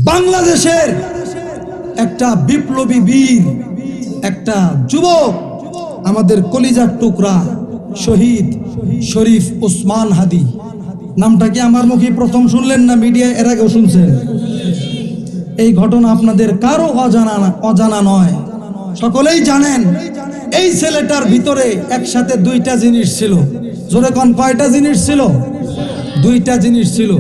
বাংলাদেশের একটা বিপ্লবী বীর, একটা যুবক, আমাদের কলিজার টুকরা শহীদ শরীফ ওসমান হাদি। নামটা কি আমার মুখে প্রথম শুনলেন না মিডিয়া এর আগেও শুনছেন? এই ঘটনা আপনাদের কারো অজানা নয়, সকলেই জানেন। এই ছেলেটার ভিতরে একসাথে দুইটা জিনিস ছিল। জোরে কোন কয়টা জিনিস ছিল? দুইটা জিনিস ছিল।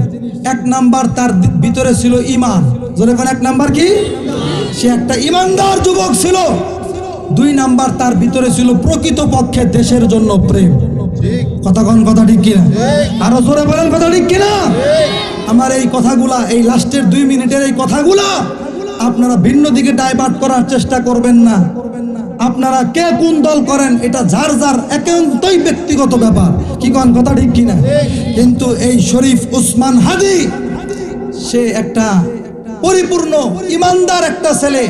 এক নাম্বার, তার ভিতরে ছিল ঈমান। জোরে কোন এক নাম্বার কি? সে একটা ঈমানদার যুবক ছিল। দুই নাম্বার, তার ভিতরে ছিল প্রকৃতপক্ষে দেশের জন্য প্রেম। কথা কোন কথা ঠিক কিনা? আরো জোরে বলেন কথা ঠিক কিনা? আমার এই কথাগুলা, এই লাস্টের 2 মিনিটের এই কথাগুলা আপনারা ভিন্ন দিকে ডাইভার্ট করার চেষ্টা করবেন না। আপনারা কে কোন দল করেন এটা যার যার একান্তই ব্যক্তিগত ব্যাপার। কি কোন কথা ঠিক কিনা? কিন্তু এই শরীফ ওসমান হাদি সে একটা পরিপূর্ণ ইমানদার একটা ছেলে।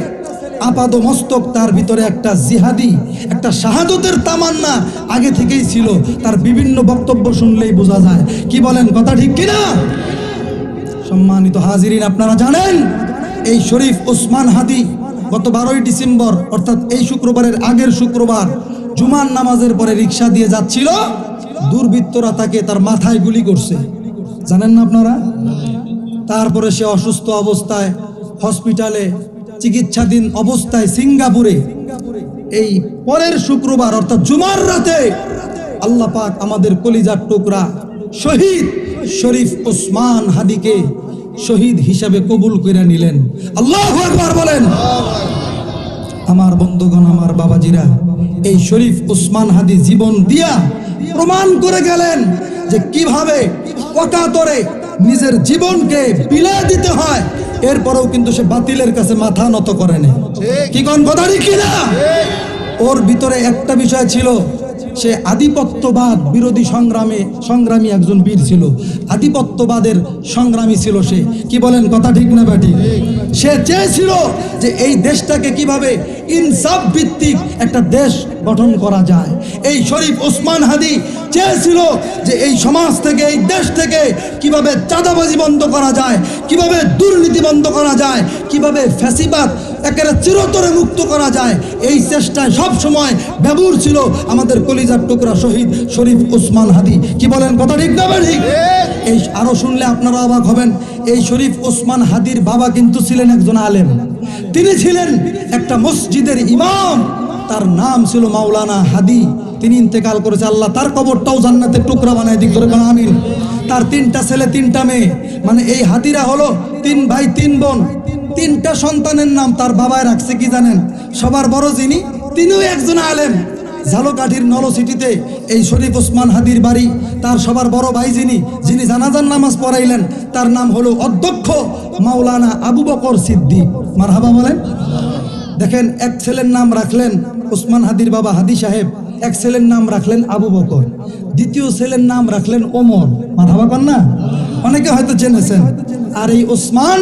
আপাদ মস্তক তার ভিতরে একটা জিহাদি, একটা শাহাদতের তামান্না আগে থেকেই ছিল। তার বিভিন্ন বক্তব্য শুনলেই বোঝা যায়। কি বলেন কথা ঠিক কিনা? সম্মানিত হাজিরিন, আপনারা জানেন এই শরীফ ওসমান হাদি গত 12ই ডিসেম্বর অর্থাৎ এই শুক্রবারের আগের শুক্রবার জুমার নামাজের পরে রিক্সা দিয়ে যাচ্ছিল। দুর্বৃত্তরা তাকে তার মাথায় গুলি করছে, জানেন না আপনারা? তারপরে সে অসুস্থ অবস্থায় হসপিটালে চিকিৎসাধীন অবস্থায় সিঙ্গাপুরে এই পরের শুক্রবার অর্থাৎ জুমার রাতে আল্লাহ পাক আমাদের কলিজার টুকরা শহীদ শরীফ ওসমান হাদিকে শহীদ হিসাবে কবুল করে নিলেন। আল্লাহু আকবার বলেন। আমার বন্ধুগণ, আমার বাবাজিরা, এই শরীফ ওসমান হাদি জীবন দিয়া প্রমাণ করে গেলেন যে কিভাবে অকাতরে নিজের জীবনকে বিলিয়ে দিতে হয়। এরপরেও কিন্তু সে বাতিলের কাছে মাথা নত করে না। কি কোন কথা ঠিক কিনা? ওর ভিতরে একটা বিষয় ছিল, সে আধিপত্যবাদ বিরোধী সংগ্রামী একজন বীর ছিল। আধিপত্যবাদের সংগ্রামী ছিল সে। কি বলেন কথা ঠিক না ব্যাটি? সে চেয়েছিল যে এই দেশটাকে কিভাবে ইনসাফ ভিত্তিক একটা দেশ গঠন করা যায়। এই শরীফ ওসমান হাদি চেয়েছিল যে এই সমাজ থেকে, এই দেশ থেকে কিভাবে চাঁদাবাজি বন্ধ করা যায়, কিভাবে দুর্নীতি বন্ধ করা যায়, কিভাবে ফ্যাসিবাদ একেবারে চিরতরে মুক্ত করা যায়। এই চেষ্টায় সব সময় ব্যবহার ছিল আমাদের কলিজার টুকরা শহীদ শরীফ ওসমান হাদি। কি বলেন কথা ঠিক না ঠিক? এই আরো শুনলে আপনারা অবাক হবেন। এই শরীফ ওসমান হাদির বাবা কিন্তু ছিলেন একজন আলেম। তিনি ছিলেন একটা মসজিদের ইমাম। তার নাম ছিল মাওলানা হাদি। তিনি ইন্তেকাল করেছে। আল্লাহ তার কবরটাও জান্নাতের টুকরা বানায় দিক করে আমিন। তার 3টা ছেলে 3টা মেয়ে, মানে এই হাদিরা হলো 3 ভাই 3 বোন। 3টা সন্তানের নাম তার বাবায় রাখছে কি জানেন? সবার বড় যিনি, তিনিও একজন আলেম। ঝালকাঠির নলসিটিতে এই শরীফ ওসমান হাদির বাড়ি। তার সবার বড় ভাই যিনি জানাজার নামাজ পড়াইলেন, তার নাম হলো অধ্যক্ষ মাওলানা আবু বকর সিদ্দিক। মারহাবা বলেন। দেখেন, এক ছেলের নাম রাখলেন ওসমান হাদির বাবা হাদি সাহেব, এক ছেলের নাম রাখলেন আবু বকর, দ্বিতীয় ছেলের নাম রাখলেন ওমর। মারহাবা কন না? অনেকে হয়তো জেনেছেন। আর এই ওসমান,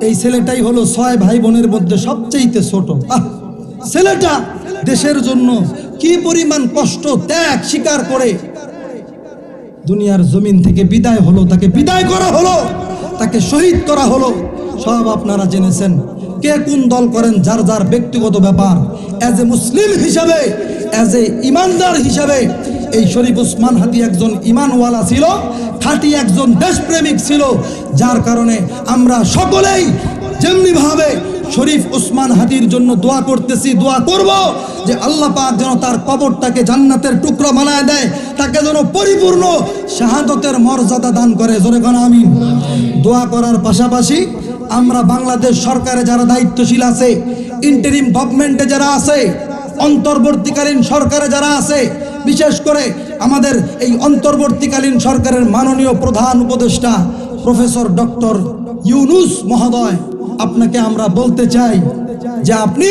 এই ছেলেটাই হলো 6 ভাই বোনের মধ্যে সবচেয়ে ছোট। ছেলেটা দেশের জন্য কি পরিমাণ কষ্ট ত্যাগ স্বীকার করে দুনিয়ার জমিন থেকে বিদায় হলো, তাকে বিদায় করা হলো, তাকে শহীদ করা হলো, সব আপনারা জেনেছেন। কে কোন দল করেন যার যার ব্যক্তিগত ব্যাপার। অ্যাজ এ মুসলিম হিসাবে, অ্যাজ এ ইমানদার হিসাবে এই শরীফ ওসমান হাদি একজন ইমানওয়ালা ছিল, খাঁটি একজন দেশপ্রেমিক ছিল। যার কারণে আমরা সকলেই যেমনি ভাবে শরীফ ওসমান হাদির জন্য দোয়া করতেছি, দোয়া করব যে আল্লাহ পাক যেন তার কবরটাকে জান্নাতের টুকরা বানায় দেয়, তাকে যেন পরিপূর্ণ শাহাদতের মর্যাদা দান করে। জোরে কোন আমিন। দোয়া করার পাশাপাশি আমরা বাংলাদেশ সরকারে যারা দায়িত্বশীল আছে, ইন্টারিম গভর্নমেন্টে যারা আছে, অন্তর্বর্তীকালীন সরকারে যারা আছে, বিশেষ করে আমাদের এই অন্তর্বর্তীকালীন সরকারের মাননীয় প্রধান উপদেষ্টা প্রফেসর ডক্টর ইউনূস মহোদয়, আপনাকে আমরা বলতে চাই যে আপনি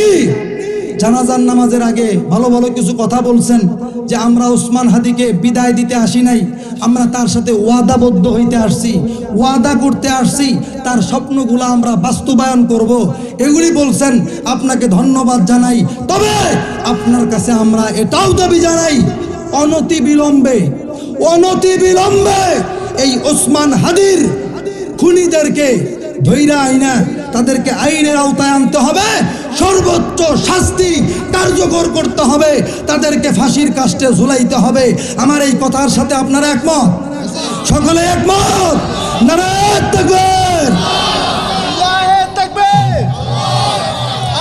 জানাজার নামাজের আগে ভালো ভালো কিছু কথা বলছেন যে আমরা ওসমান হাদিকে বিদায় দিতে আসি নাই, আমরা তার সাথে ওয়াদাবদ্ধ হইতে আসছি, ওয়াদা করতে আসছি, তার স্বপ্নগুলো আমরা বাস্তবায়ন করব, এগুলি বলছেন। আপনাকে ধন্যবাদ জানাই। তবে আপনার কাছে আমরা এটাও দাবি জানাই, অনতি বিলম্বে এই ওসমান হাদির খুনিদেরকে ধৈরা আইনা তাদেরকে আইনের আওতায় আনতে হবে, সর্বোচ্চ শাস্তি কার্যকর করতে হবে, তাদেরকে ফাঁসির কাস্টে ঝুলাইতে হবে। আমার এই কথার সাথে আপনারা একমত? সকলে একমত? নারায়ে তাকবীর! আল্লাহু তাকবীর!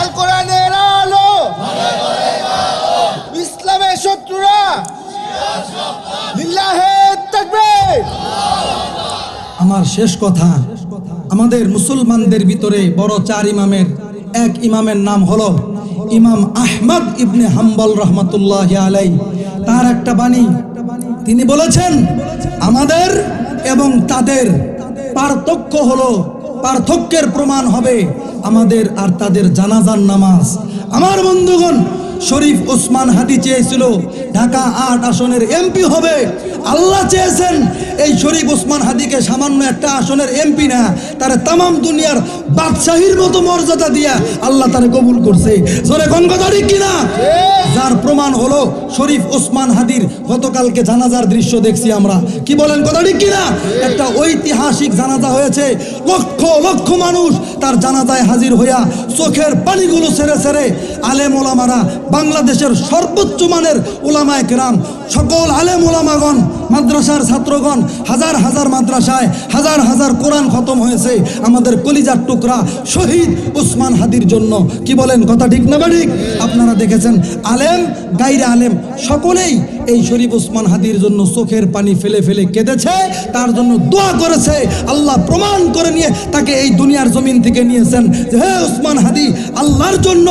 আল কোরআনের আলো, ইসলামের শত্রুরা, লিল্লাহি তাকবীর! আমার শেষ কথা, আমাদের মুসলমানদের ভিতরে বড় চার ইমামের এক ইমামের নাম হলো ইমাম আহমদ ইবনে হাম্বল রহমতুল্লাহ আলাই। তার একটা বাণী, তিনি বলেছেন আমাদের এবং তাদের পার্থক্য হলো, পার্থক্যের প্রমাণ হবে আমাদের আর তাদের জানাজার নামাজ। আমার বন্ধুগণ, শরীফ ওসমান হাদি চেয়েছিল ঢাকা ৮ আসনের এমপি হবে। আল্লাহ চেয়েছেন এই শরীফ ওসমান হাদিকে সামান্য একটা আসনের এমপি না, তার তামাম দুনিয়ার বাদশাহীর মতো মর্যাদা দিয়া আল্লাহ তারে কবুল করছে। জোরে কোন কথা ঠিক কিনা? যার প্রমাণ হলো শরীফ ওসমান হাদির গতকালকে জানাজার দৃশ্য দেখছি আমরা। কি বলেন, কথা ঠিক কিনা? একটা ঐতিহাসিক জানাজা হয়েছে, লক্ষ লক্ষ মানুষ তার জানাজায় হাজির হইয়া চোখের পানিগুলো ছেড়ে ছেড়ে আলেম ওলামারা, বাংলাদেশের সর্বোচ্চ মানের ওলামায়ে কেরাম, সকল আলেম ওলামাগণ, মাদ্রাসার ছাত্রগণ, হাজার হাজার মাদ্রাসায় হাজার হাজার কোরআন খতম হয়েছে আমাদের কলিজার টুকরা শহীদ ওসমান হাদির জন্য। কি বলেন, কথা ঠিক না ঠিক? আপনারা দেখেছেন আলেম গাইরে আলেম সকলেই এই শরীফ ওসমান হাদির জন্য চোখের পানি ফেলে ফেলে কেঁদেছে, তার জন্য দোয়া করেছে। আল্লাহ প্রমাণ করে নিয়ে তাকে এই দুনিয়ার জমিন থেকে নিয়েছেন যে হে ওসমান হাদি, আল্লাহর জন্য,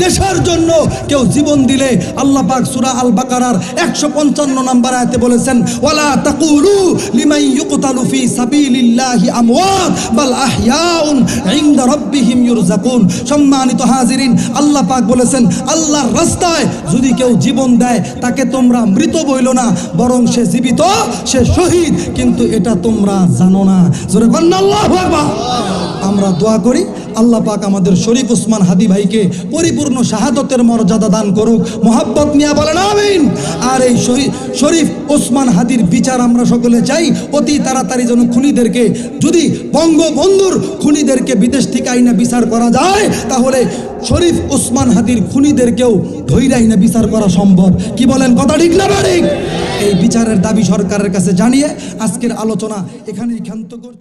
দেশের জন্য কেউ জীবন দিলে আল্লাহ পাক সূরা আল বাকারার 155 নম্বর আয়াতে বলেছেন ওয়ালা তাকুলু লিমান ইউকতালু ফি সাবিলিল্লাহি আমওয়াত বাল আহইয়াউন ইনদা রাব্বিহিম ইউরযাকুন। সম্মানিত হাজিরিন, আল্লাহ পাক বলেছেন আল্লাহর রাস্তায় যদি কেউ জীবন দেয় তাকে তোমরা মৃত বইলো না, বরং সে জীবিত, সে শহীদ, কিন্তু এটা তোমরা জানো না। জোরে বলেন আল্লাহু আকবার। আমরা দোয়া করি আল্লাহ পাক আমাদের শরীফ ওসমান হাদি ভাইকে পরিপূর্ণ শাহাদতের মর্যাদা দান করুক। মোহাব্বত নিয়ে বলেন আমিন। আর এই শরীফ ওসমান হাদির বিচার আমরা সকলে চাই অতি তাড়াতাড়ি, যেন খুনিদেরকে, যদি বঙ্গবন্ধুর খুনিদেরকে বিদেশ থেকে আইনা বিচার করা যায়, তাহলে শরীফ ওসমান হাদির খুনিদেরকেও ধৈর্য আইনা বিচার করা সম্ভব। কি বলেন, কথা ঠিক না ঠিক? এই বিচারের দাবি সরকারের কাছে জানিয়ে আজকের আলোচনা এখানেই ক্ষান্ত করছি।